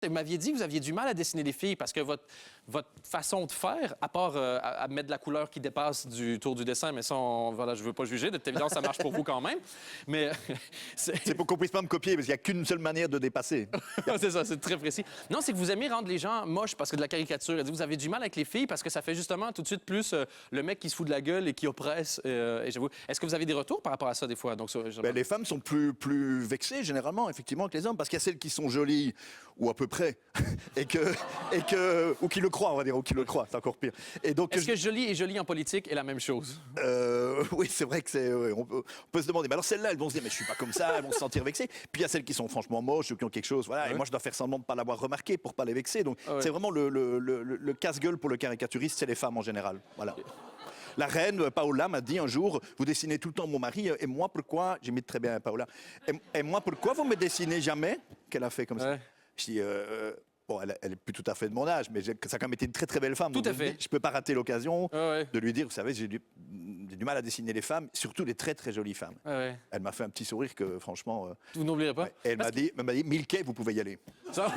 Vous m'aviez dit que vous aviez du mal à dessiner les filles parce que votre façon de faire, à part à mettre de la couleur qui dépasse du tour du dessin, mais ça, voilà, je ne veux pas juger. De toute évidence, ça marche pour vous quand même. Mais C'est pour qu'on puisse pas me copier, parce qu'il n'y a qu'une seule manière de dépasser. c'est ça, c'est très précis. Non, c'est que vous aimez rendre les gens moches parce que de la caricature. Elle dit, vous avez du mal avec les filles parce que ça fait justement tout de suite plus le mec qui se fout de la gueule et qui oppresse. Et j'avoue, est-ce que vous avez des retours par rapport à ça des fois? Donc, Les femmes sont plus vexées, généralement, effectivement, que les hommes, parce qu'il y a celles qui sont jolies, ou à peu près, ou qui le croient, on va dire, ou qui le croient, c'est encore pire. Et donc, est-ce que joli et joli en politique est la même chose? oui, c'est vrai que c'est. On peut se demander. Mais alors celles-là, elles vont se dire, mais je suis pas comme ça, elles vont se sentir vexées. Puis il y a celles qui sont franchement moches ou qui ont quelque chose. Voilà. Ouais. Et moi, je dois faire semblant de pas l'avoir remarqué pour pas les vexer. Donc Ouais. c'est vraiment le casse-gueule pour le caricaturiste, c'est les femmes en général. Voilà. La reine Paola m'a dit un jour, vous dessinez tout le temps mon mari, et moi pourquoi, j'imite très bien Paola, et moi pourquoi vous me dessinez jamais? Qu'elle a fait comme ça. Ouais. Je dis, bon, elle est plus tout à fait de mon âge, mais ça a quand même été une très très belle femme. Tout Donc à je me fait. dis, je peux pas rater l'occasion Ouais. de lui dire, vous savez, j'ai du mal à dessiner les femmes, surtout les très très jolies femmes. Ouais. Elle m'a fait un petit sourire que franchement. Vous n'oublierez pas? Ouais. Et elle m'a dit, Milké, vous pouvez y aller. Ça...